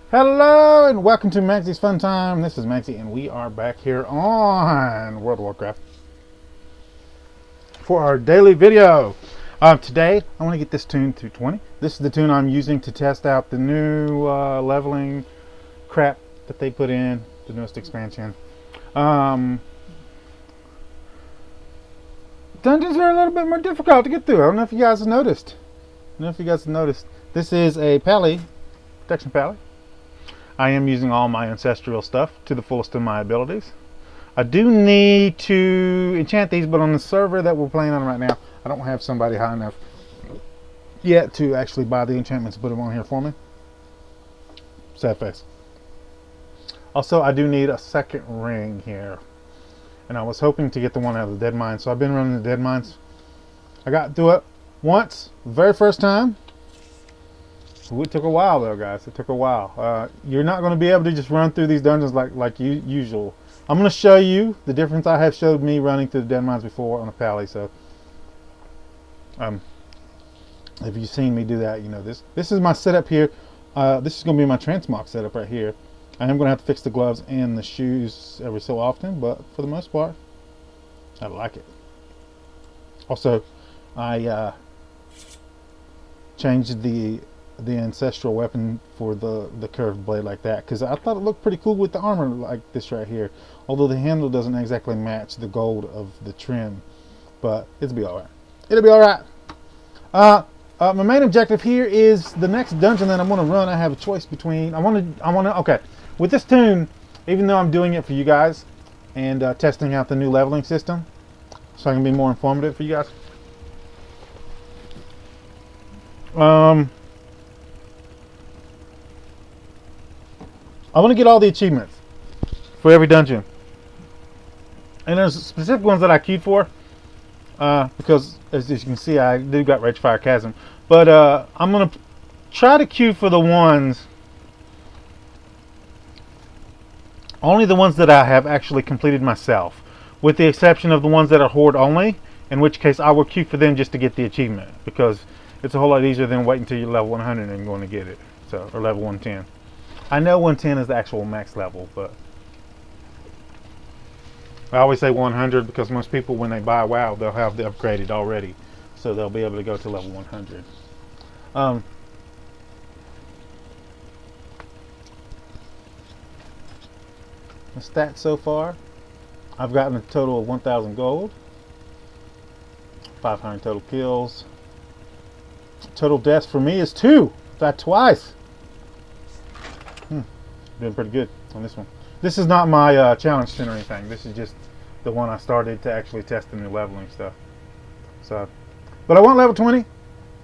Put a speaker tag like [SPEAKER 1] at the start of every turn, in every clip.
[SPEAKER 1] Hello and welcome to Magzie's Fun Time. This is Magzie and we are back here on World of Warcraft for our daily video. Today I want to get this tune to 20. This is the tune I'm using to test out the new leveling crap that they put in, the newest expansion. Dungeons are a little bit more difficult to get through. I don't know if you guys have noticed. This is a pally, protection pally. I am using all my ancestral stuff to the fullest of my abilities. I do need to enchant these, but on the server that we're playing on right now, I don't have somebody high enough yet to actually buy the enchantments and put them on here for me. Sad face. Also, I do need a second ring here. And I was hoping to get the one out of the Deadmines, so I've been running the Deadmines. I got through it once, the very first time. It took a while though, guys. It took a while. You're not going to be able to just run through these dungeons like usual. I'm going to show you the difference I have showed me running through the Deadmines before on a pally. So, if you've seen me do that, you know this. This is my setup here. This is going to be my transmog setup right here. I am going to have to fix the gloves and the shoes every so often, but for the most part, I like it. Also, I changed the ancestral weapon for the curved blade like that because I thought it looked pretty cool with the armor like this right here, although the handle doesn't exactly match the gold of the trim, but it'll be all right. My main objective here is the next dungeon that I'm going to run. I have a choice between okay, with this tune, even though I'm doing it for you guys and testing out the new leveling system so I can be more informative for you guys. I want to get all the achievements for every dungeon. And there's specific ones that I queued for. Because, as you can see, I do got Ragefire Chasm. But I'm going to try to queue for the ones... only the ones that I have actually completed myself. With the exception of the ones that are Horde only. In which case, I will queue for them just to get the achievement. Because it's a whole lot easier than waiting until you're level 100 and going to get it. So, or level 110. I know 110 is the actual max level, but I always say 100 because most people, when they buy WoW, they'll have the upgraded already, so they'll be able to go to level 100. The stats so far, I've gotten a total of 1,000 gold, 500 total kills. Total deaths for me is 2. That twice. Doing pretty good on this one. This is not my challenge tin or anything. This is just the one I started to actually test the new leveling stuff. So, but I want level 20,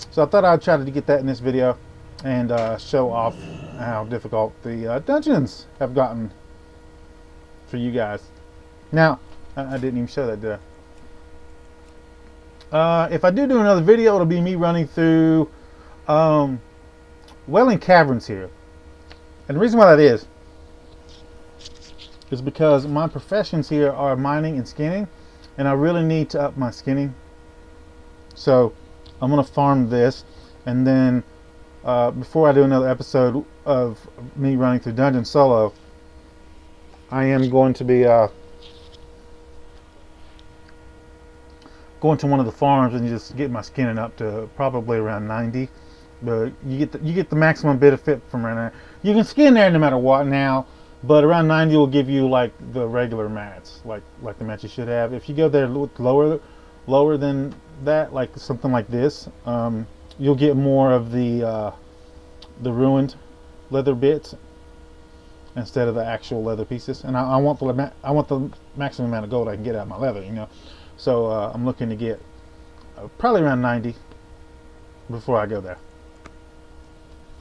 [SPEAKER 1] so I thought I'd try to get that in this video and show off how difficult the dungeons have gotten for you guys. Now, I didn't even show that, did I? If I do another video, it'll be me running through Wailing Caverns here. And the reason why that is because my professions here are mining and skinning, and I really need to up my skinning. So I'm going to farm this, and then before I do another episode of me running through Dungeon solo, I am going to be going to one of the farms and just get my skinning up to probably around 90. But you get the maximum benefit from right there. You can skin there no matter what now, but around 90 will give you like the regular mats, like the mats you should have. If you go there lower than that, like something like this, you'll get more of the ruined leather bits instead of the actual leather pieces. And I want the maximum amount of gold I can get out of my leather, you know. So I'm looking to get probably around 90 before I go there.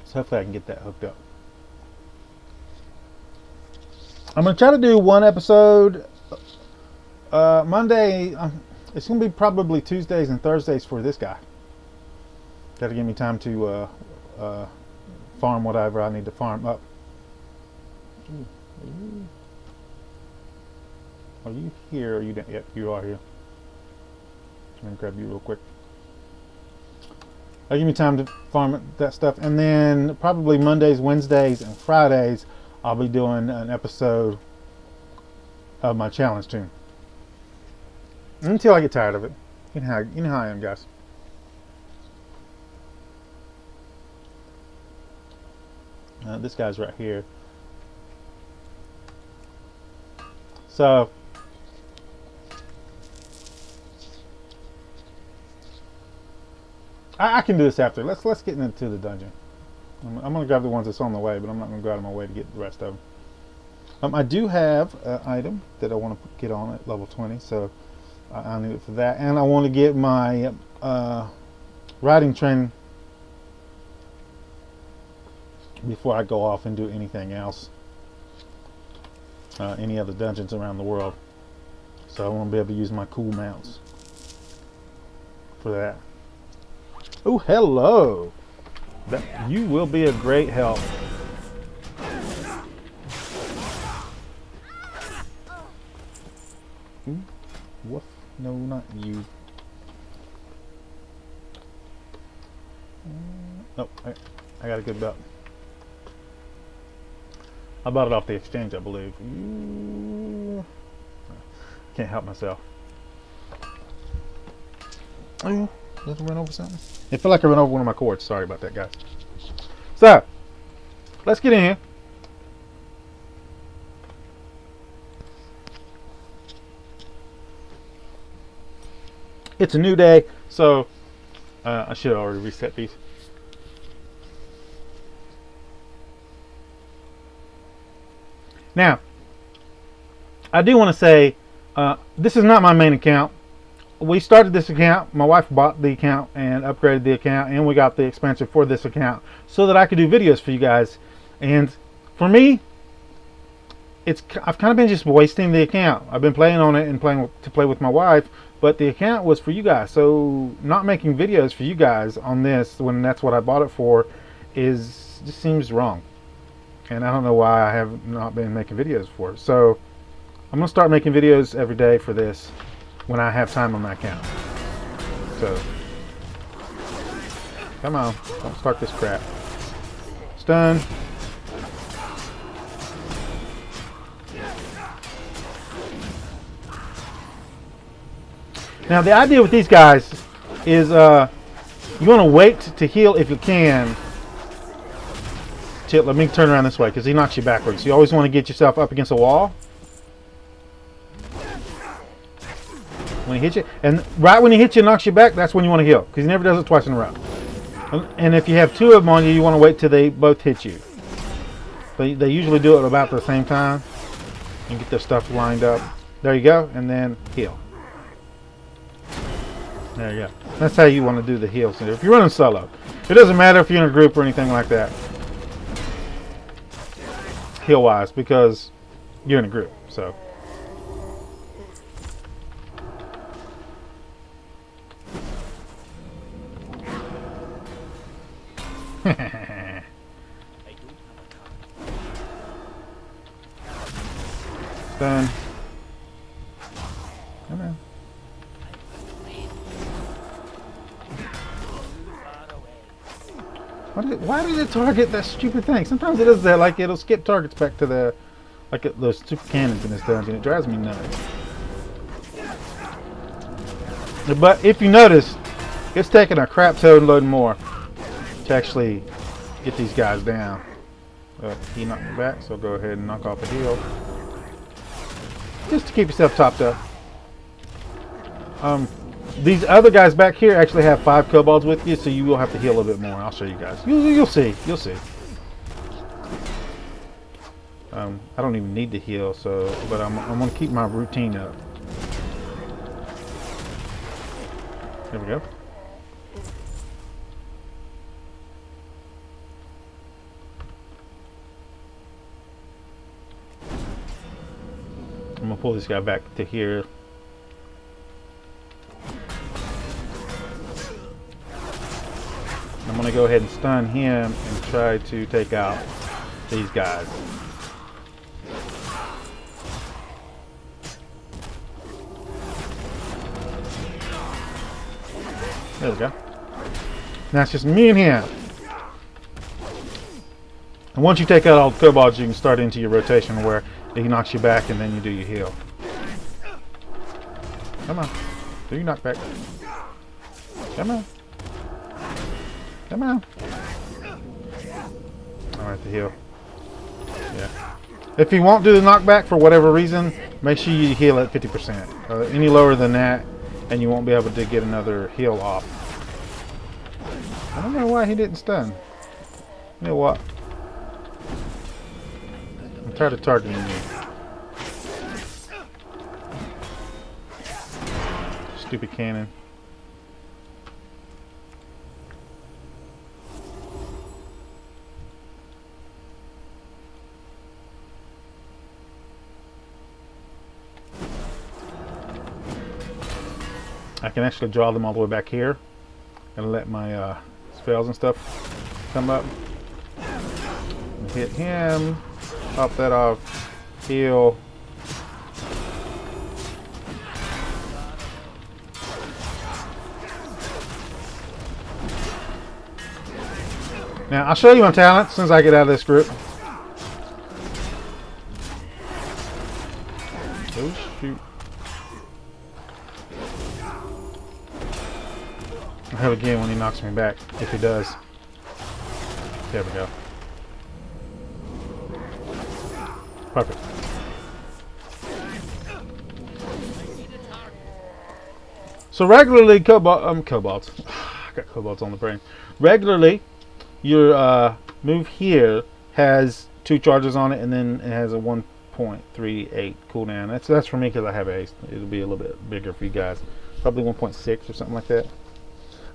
[SPEAKER 1] So hopefully I can get that hooked up. I'm going to try to do one episode Monday. It's going to be probably Tuesdays and Thursdays for this guy. That'll give me time to farm whatever I need to farm up. Are you here? Or are you down? Yep, you are here. I'm going to grab you real quick. give me time to farm that stuff. And then probably Mondays, Wednesdays, and Fridays, I'll be doing an episode of my challenge tune. Until I get tired of it. You know how I am, guys. This guy's right here. So I can do this after. Let's get into the dungeon. I'm gonna grab the ones that's on the way, but I'm not gonna go out of my way to get the rest of them. I do have an item that I want to get on at level 20, so I need it for that, and I want to get my riding training before I go off and do anything else, any other dungeons around the world. So I want to be able to use my cool mounts for that. Oh, hello! You will be a great help. Ooh, woof. No, not you. Oh, I got a good belt. I bought it off the exchange, I believe. Ooh. Can't help myself. Oh, did I run over something? It felt like I ran over one of my cords. Sorry about that, guys. So, let's get in here. It's a new day, so I should have already reset these. Now, I do want to say, this is not my main account. We started this account, my wife bought the account and upgraded the account, and we got the expansion for this account so that I could do videos for you guys. And for me, I've kind of been just wasting the account. I've been playing on it and play with my wife, but the account was for you guys. So not making videos for you guys on this when that's what I bought it for just seems wrong. And I don't know why I have not been making videos for it. So I'm gonna start making videos every day for this when I have time on my account. So come on, don't start this crap. Stun. Now the idea with these guys is you want to wait to heal if you can. Let me turn around this way because he knocks you backwards. You always want to get yourself up against a wall when he hits you, and right when he hits you and knocks you back, that's when you want to heal because he never does it twice in a row. And if you have two of them on you, you want to wait till they both hit you. They usually do it about the same time and get their stuff lined up. There you go, and then heal. There you go. That's how you want to do the heals. If you're running solo, it doesn't matter if you're in a group or anything like that, heal wise, because you're in a group. So done. Come on. Why did it target that stupid thing? Sometimes it does that, like it'll skip targets back to the, those super cannons in this dungeon. It drives me nuts. But if you notice, it's taking a crap load more to actually get these guys down. He knocked me back, so go ahead and knock off a heal. Just to keep yourself topped up. These other guys back here actually have 5 kobolds with you, so you will have to heal a little bit more. I'll show you guys. You'll see. You'll see. I don't even need to heal, but I'm going to keep my routine up. There we go. I'm going to pull this guy back to here. I'm going to go ahead and stun him and try to take out these guys. There we go. Now it's just me and him. And once you take out all the kobolds, you can start into your rotation where he knocks you back and then you do your heal. Come on. Do your knockback. Come on. Come on. Alright, the heal. Yeah. If you won't do the knockback for whatever reason, make sure you heal at 50%. Any lower than that, and you won't be able to get another heal off. I don't know why he didn't stun. You know what? I'm tired of targeting you. Stupid cannon. I can actually draw them all the way back here and let my spells and stuff come up. And hit him, pop that off, heal. Now I'll show you my talent as soon as I get out of this group. Oh shoot. I'll have again when he knocks me back, if he does. There we go. Perfect. So regularly, kobolds. I got kobolds on the brain. Regularly, your move here has 2 charges on it, and then it has a 1.38 cooldown. That's for me because I have haste. It'll be a little bit bigger for you guys. Probably 1.6 or something like that.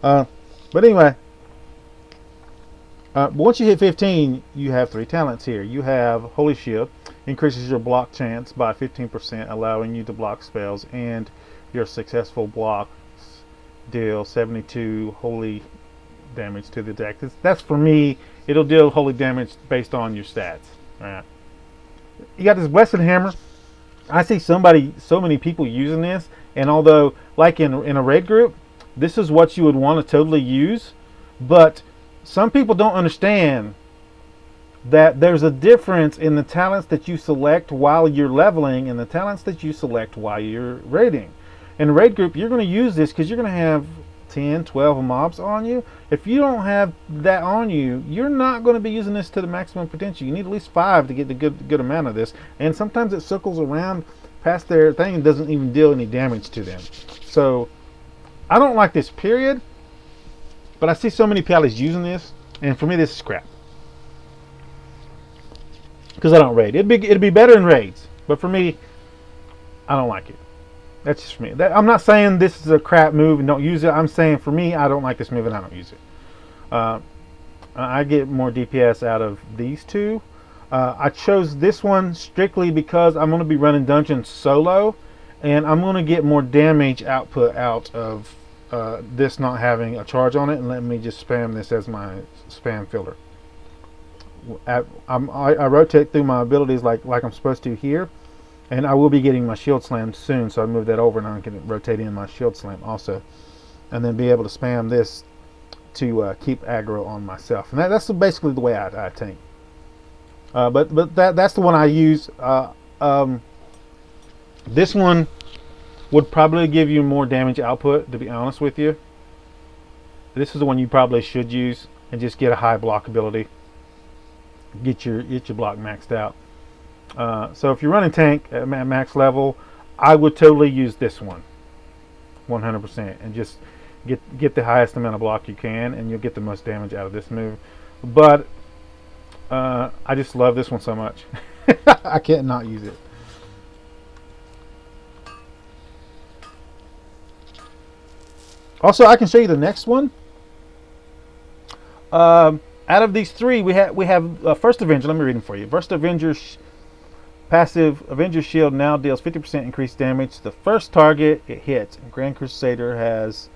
[SPEAKER 1] But anyway, once you hit 15, you have 3 talents here. You have Holy Shield, increases your block chance by 15%, allowing you to block spells, and your successful blocks deal 72 holy damage to the deck. That's for me. It'll deal holy damage based on your stats. All right. You got this Blessed Hammer. I see so many people using this, and although, like in a raid group, this is what you would want to totally use, but some people don't understand that there's a difference in the talents that you select while you're leveling and the talents that you select while you're raiding. In a raid group, you're going to use this because you're going to have 10, 12 mobs on you. If you don't have that on you, you're not going to be using this to the maximum potential. You need at least 5 to get the good amount of this, and sometimes it circles around past their thing and doesn't even deal any damage to them. So I don't like this, period, but I see so many pallets using this, and for me this is crap. Because I don't raid. It'd be better in raids, but for me, I don't like it. That's just for me. I'm not saying this is a crap move and don't use it. I'm saying for me, I don't like this move and I don't use it. I get more DPS out of these two. I chose this one strictly because I'm going to be running dungeons solo, and I'm going to get more damage output out of this not having a charge on it, and let me just spam this as my spam filler. I rotate through my abilities like I'm supposed to here, and I will be getting my shield slam soon, so I move that over and I can rotate in my shield slam also, and then be able to spam this to keep aggro on myself. And that's basically the way I tank. But that's the one I use. This one would probably give you more damage output, to be honest with you. This is the one you probably should use and just get a high block ability. Get your block maxed out. So if you're running tank at max level, I would totally use this one 100% and just get the highest amount of block you can, and you'll get the most damage out of this move. But I just love this one so much. I can't not use it. Also, I can show you the next one. Out of these 3, we have First Avenger. Let me read them for you. First Avenger's passive Avenger Shield now deals 50% increased damage to the first target it hits. And Grand Crusader has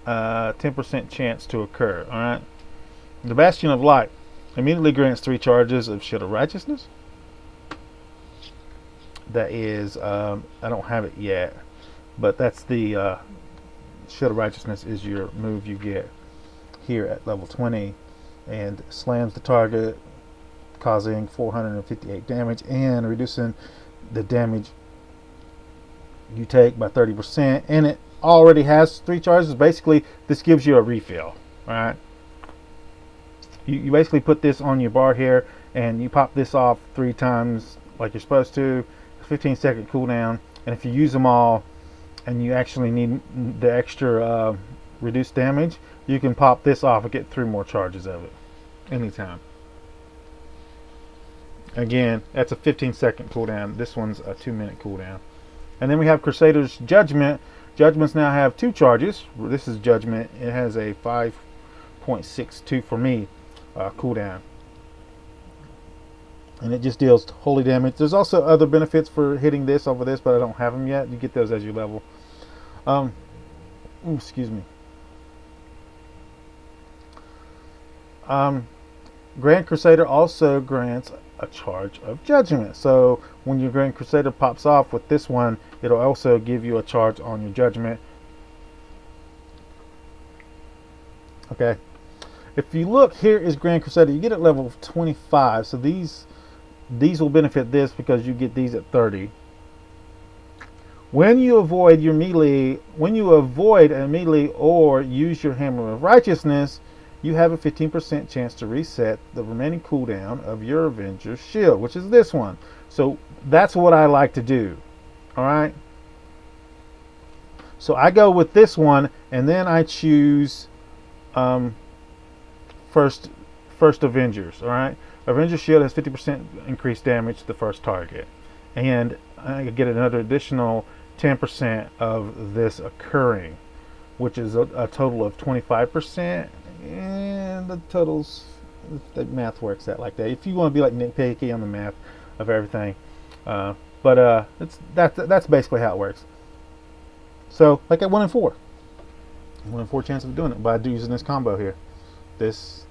[SPEAKER 1] 10% chance to occur. All right. The Bastion of Light immediately grants 3 charges of Shield of Righteousness. That is, I don't have it yet, but that's the Shield of Righteousness is your move you get. here at level 20 and slams the target, causing 458 damage and reducing the damage you take by 30%. And it already has 3 charges. Basically, this gives you a refill. All right. You basically put this on your bar here, and you pop this off 3 times like you're supposed to. 15-second cooldown, and if you use them all, and you actually need the extra reduced damage, you can pop this off and get 3 more charges of it anytime. Again, that's a 15-second cooldown. This one's a 2-minute cooldown. And then we have Crusader's Judgment. Judgments now have 2 charges. This is Judgment. It has a 5.62 for me cooldown, and it just deals holy damage. There's also other benefits for hitting this over this, but I don't have them yet. You get those as you level. Excuse me. Grand Crusader also grants a charge of Judgment. So when your Grand Crusader pops off with this one, it'll also give you a charge on your Judgment. Okay. If you look, here is Grand Crusader. You get it level 25. So these will benefit this because you get these at 30. When you avoid a melee or use your Hammer of Righteousness, you have a 15% chance to reset the remaining cooldown of your Avenger's Shield, which is this one. So that's what I like to do. All right. So I go with this one, and then I choose first Avengers. All right. Avenger's Shield has 50% increased damage to the first target, and I get another additional 10% of this occurring, which is a total of 25%. And the totals, the math works out like that. If you want to be like nitpicky on the math of everything, that's basically how it works. So like at 1 in 4, 1 in 4 chance of doing it by using this combo here, this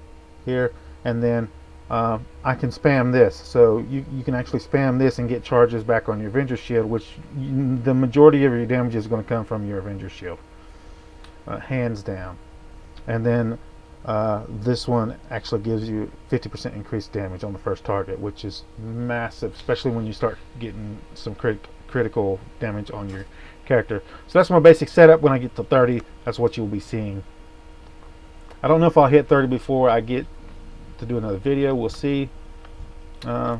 [SPEAKER 1] here, and then I can spam this. So you can actually spam this and get charges back on your Avenger's Shield, which the majority of your damage is going to come from your Avenger's Shield, hands down. And then this one actually gives you 50% increased damage on the first target, which is massive, especially when you start getting some critical damage on your character. So that's my basic setup. When I get to 30, that's what you'll be seeing. I don't know if I'll hit 30 before I get to do another video. We'll see. And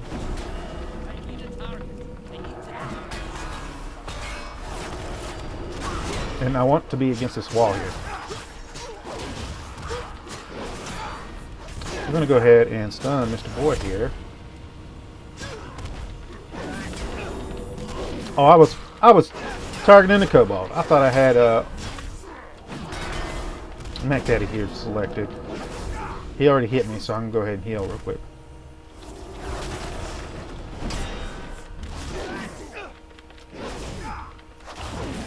[SPEAKER 1] I want to be against this wall here. We're going to go ahead and stun Mr. Boy here. Oh, I was targeting the Kobold. I thought I had Mac Daddy here selected. He already hit me, so I can go ahead and heal real quick.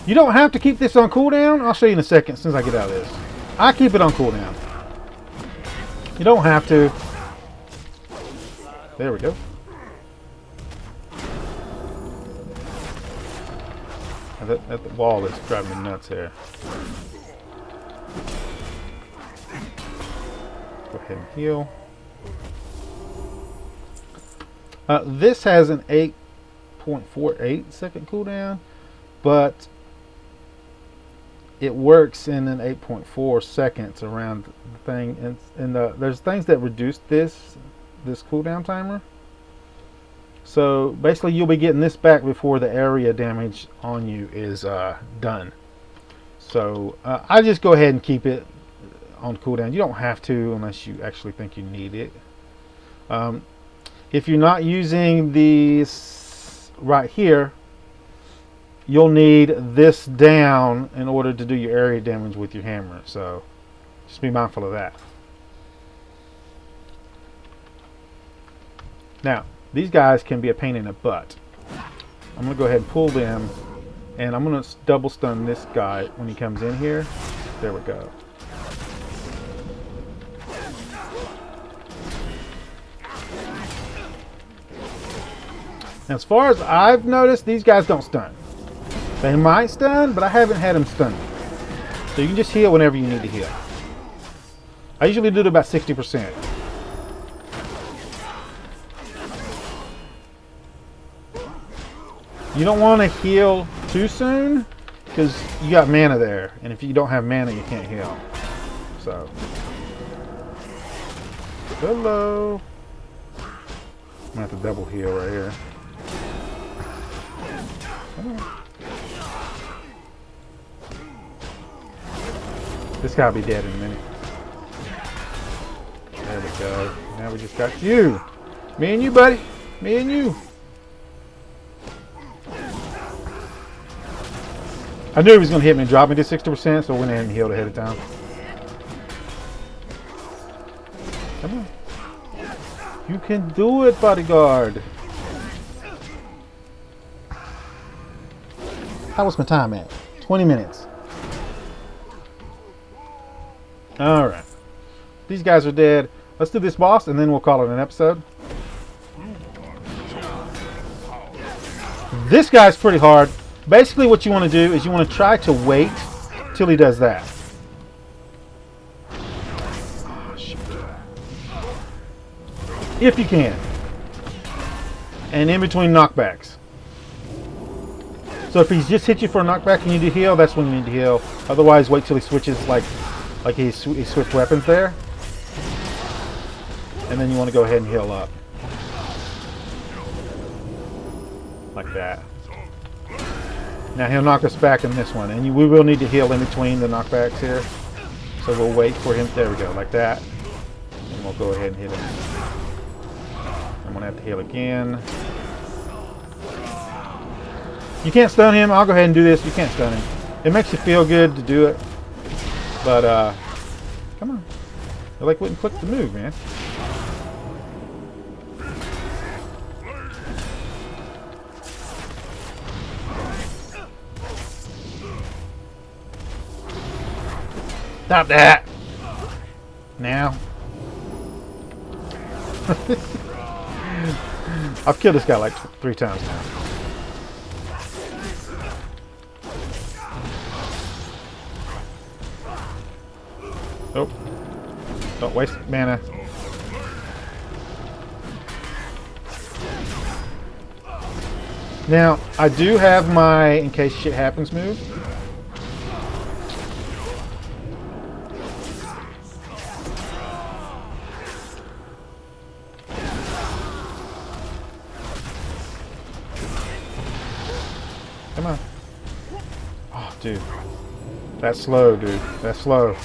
[SPEAKER 1] You don't have to keep this on cooldown. I'll show you in a second since I get out of this. I keep it on cooldown. You don't have to. There we go. That wall is driving me nuts here. Go ahead and heal. This has an 8.48 second cooldown, but it works in an 8.4 seconds around the thing, and there's things that reduce this cooldown timer. So basically, you'll be getting this back before the area damage on you is done. So I just go ahead and keep it on cooldown. You don't have to unless you actually think you need it. If you're not using these right here, you'll need this down in order to do your area damage with your hammer. So just be mindful of that. Now, these guys can be a pain in the butt. I'm going to go ahead and pull them, and I'm going to double stun this guy when he comes in here. There we go. As far as I've noticed, these guys don't stun. They might stun, but I haven't had them stun. So you can just heal whenever you need to heal. I usually do it about 60%. You don't want to heal too soon because you got mana there, and if you don't have mana, you can't heal. So, hello. I'm gonna have to double heal right here. This guy will be dead in a minute. There we go. Now we just got you. Me and you, buddy. Me and you. I knew he was going to hit me and drop me to 60%, so I went ahead and healed ahead of time. Come on. You can do it, bodyguard. How was my time at? 20 minutes. Alright. These guys are dead. Let's do this boss, and then we'll call it an episode. This guy's pretty hard. Basically, what you want to do is you want to try to wait till he does that. Oh, shoot. If you can. And in between knockbacks. So if he's just hit you for a knockback and you need to heal, that's when you need to heal. Otherwise, wait till he switches, like he switched weapons there. And then you want to go ahead and heal up. Like that. Now he'll knock us back in this one, and we will need to heal in between the knockbacks here. So we'll wait for him. There we go, like that. And we'll go ahead and hit him. I'm gonna have to heal again. You can't stun him. I'll go ahead and do this. You can't stun him. It makes you feel good to do it, but come on. I like wouldn't click the move, man. Stop that! Now. I've killed this guy like 3 times now. Oh. Don't waste mana. Now, I do have my in case shit happens move. Come on. Oh, dude. That's slow, dude. That's slow.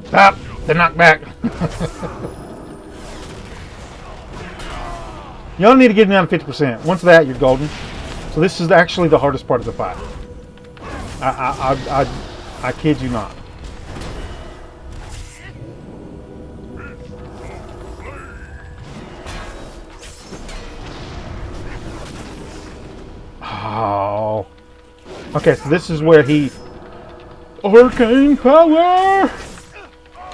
[SPEAKER 1] Stop! The knockback. You only need to get it down to 50%. Once that, you're golden. So this is actually the hardest part of the fight. I kid you not. Oh. Okay, so this is where he... Arcane power!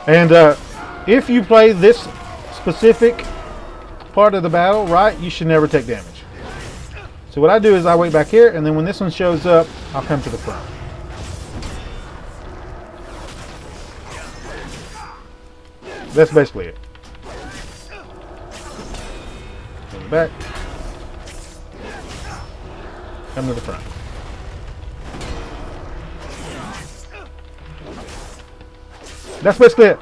[SPEAKER 1] And if you play this specific part of the battle right, you should never take damage. So what I do is I wait back here, and then when this one shows up, I'll come to the front. That's basically it. Go back. Come to the front. That's basically it.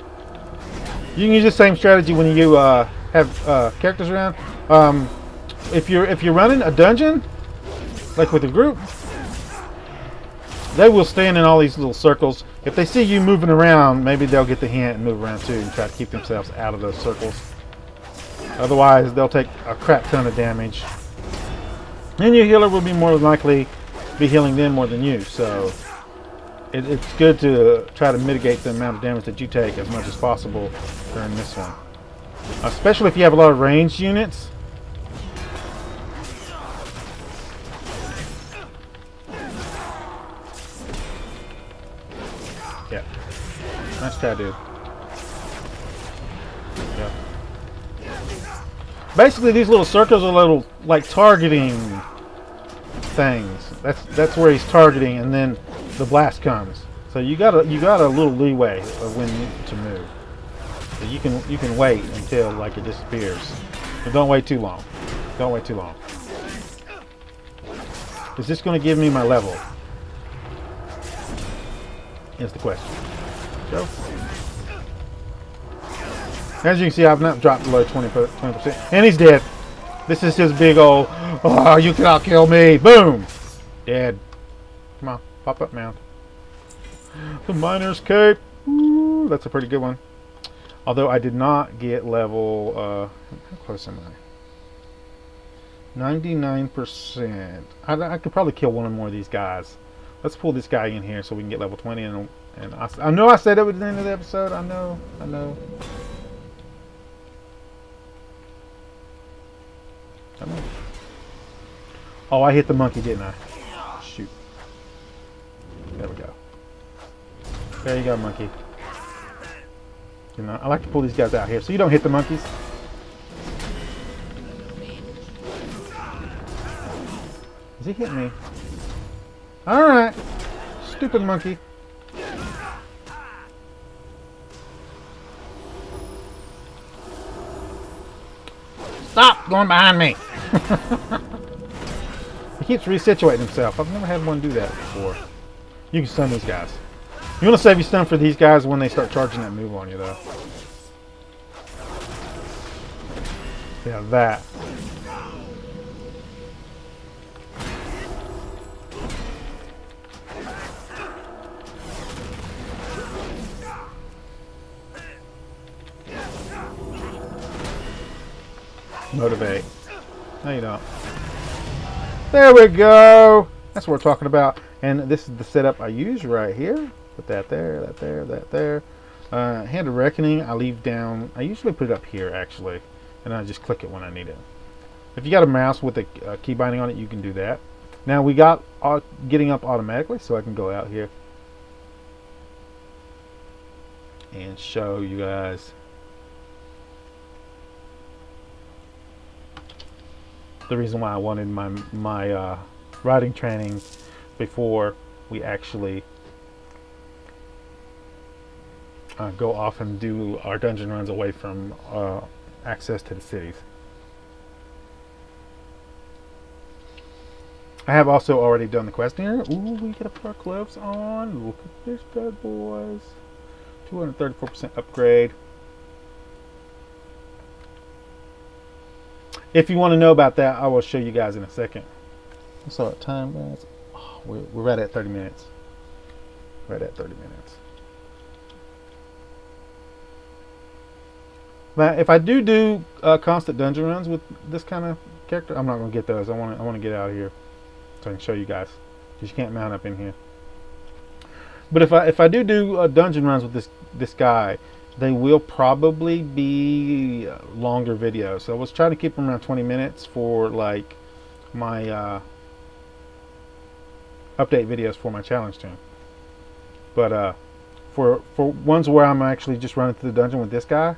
[SPEAKER 1] You can use the same strategy when you have characters around. If you're running a dungeon, like with a group, they will stand in all these little circles. If they see you moving around, maybe they'll get the hint and move around too and try to keep themselves out of those circles. Otherwise, they'll take a crap ton of damage. And your healer will be more likely be healing them more than you. So it's good to try to mitigate the amount of damage that you take as much as possible during this one. Especially if you have a lot of ranged units. Yeah. Nice try, dude. Yeah. Basically, these little circles are little, like, targeting things. That's where he's targeting, and then the blast comes. So you got a little leeway of when to move. So you can wait until like it disappears, but don't wait too long. Don't wait too long. Is this going to give me my level? Is the question. So, as you can see, I've not dropped below 20%, and he's dead. This is his big old, oh, you cannot kill me. Boom, dead. Come on, pop up, mount. The Miner's Cape. Ooh, that's a pretty good one. Although I did not get level, how close am I? 99%. I could probably kill one or more of these guys. Let's pull this guy in here so we can get level 20. And I know I said it was the end of the episode. I know. Oh, I hit the monkey, didn't I? Shoot. There we go. There you go, monkey. You know, I like to pull these guys out here so you don't hit the monkeys. Is he hitting me? Alright. Stupid monkey. Stop going behind me. He keeps resituating himself. I've never had one do that before. You can stun these guys. You want to save your stun for these guys when they start charging that move on you, though. Yeah, that. Motivate. No, you don't. There we go. That's what we're talking about. And this is the setup I use right here. Put that there, that there, that there. Hand of Reckoning, I leave down. I usually put it up here, actually. And I just click it when I need it. If you got a mouse with a key binding on it, you can do that. Now, we got getting up automatically, so I can go out here and show you guys the reason why I wanted my riding training before we actually go off and do our dungeon runs away from access to the cities. I have also already done the quest here. Ooh, we get a pair of gloves on. Look at this bad boys. 234% upgrade. If you want to know about that, I will show you guys in a second. So at time, guys, oh, we're right at 30 minutes. Right at 30 minutes. But if I do constant dungeon runs with this kind of character, I'm not going to get those. I want to get out of here so I can show you guys. Because you can't mount up in here. But if I do dungeon runs with this guy, they will probably be longer videos. So I was trying to keep them around 20 minutes for like my update videos for my challenge team. But for ones where I'm actually just running through the dungeon with this guy,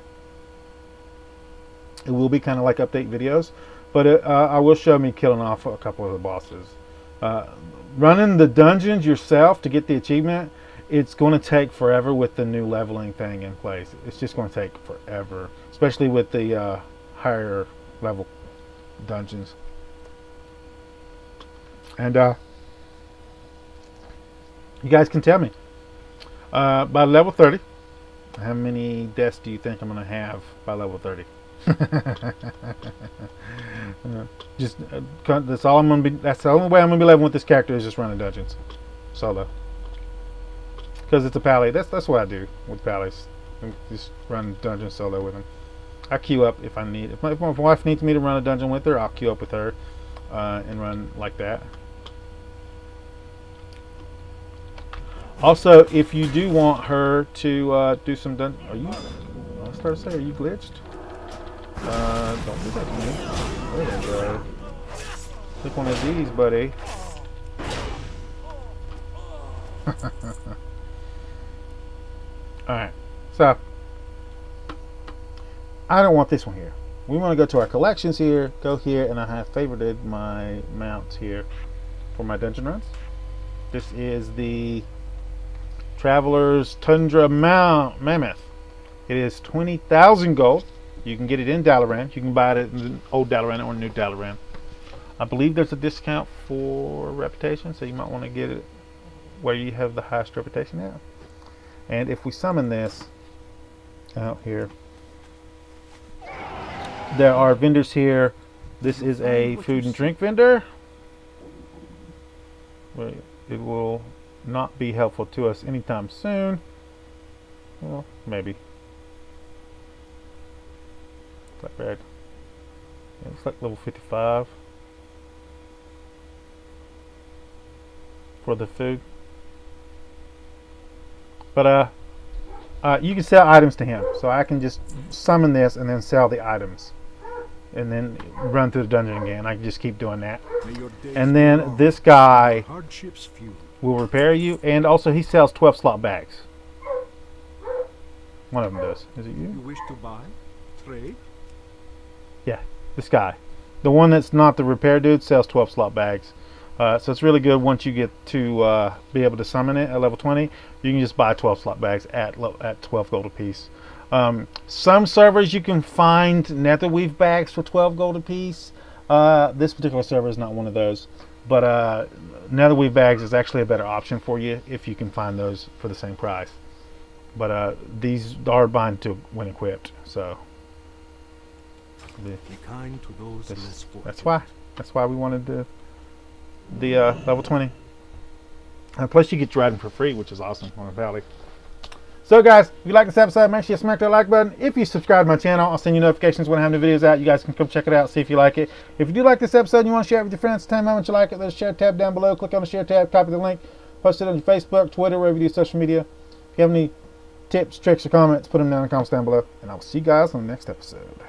[SPEAKER 1] it will be kind of like update videos. But I will show me killing off a couple of the bosses. Running the dungeons yourself to get the achievement, it's going to take forever with the new leveling thing in place. It's just going to take forever, especially with the higher level dungeons. And you guys can tell me by level 30, how many deaths do you think I'm going to have by level 30? That's all I'm going to be. That's the only way I'm going to be leveling with this character is just running dungeons solo. Because it's a pally. That's what I do with pallies. Just run dungeon solo with them. I queue up if I need. If my wife needs me to run a dungeon with her, I'll queue up with her and run like that. Also, if you do want her to do some dungeon, are you? I started to say, are you glitched? Don't do that to me. There we go. Click one of these, buddy. Alright, so I don't want this one here. We want to go to our collections here, go here, and I have favorited my mounts here. for my dungeon runs. This is the Traveler's Tundra Mammoth. It is 20,000 gold. You can get it in Dalaran. You can buy it in old Dalaran or new Dalaran. I believe there's a discount for reputation, so you might want to get it where you have the highest reputation at. And if we summon this out here, there are vendors here. This is a food and drink vendor. It will not be helpful to us anytime soon. Well, maybe. It's like red. Yeah, it's like level 55 for the food. But you can sell items to him, so I can just summon this and then sell the items, and then run through the dungeon again. I can just keep doing that. And then this guy will repair you, and also he sells 12 slot bags. One of them does. Is it you?
[SPEAKER 2] You wish to buy? Trade?
[SPEAKER 1] Yeah, this guy. The one that's not the repair dude sells 12 slot bags. So it's really good once you get to be able to summon it at level 20. You can just buy 12 slot bags at 12 gold apiece. Some servers you can find netherweave bags for 12 gold apiece. This particular server is not one of those. But netherweave bags is actually a better option for you if you can find those for the same price. But these are bind to when equipped. So
[SPEAKER 2] be kind to those less fortunate.
[SPEAKER 1] That's why we wanted the level 20. Plus you get your item for free, which is awesome on the valley. So guys, if you like this episode, make sure you smack that like button. If you subscribe to my channel, I'll send you notifications when I have new videos out. You guys can come check it out, see if you like it. If you do like this episode and you want to share it with your friends, tell them how much you like it. There's a share tab down below. Click on the share tab, copy the link, post it on your Facebook, Twitter, wherever you do social media. If you have any tips, tricks, or comments, put them down in the comments down below. And I will see you guys on the next episode.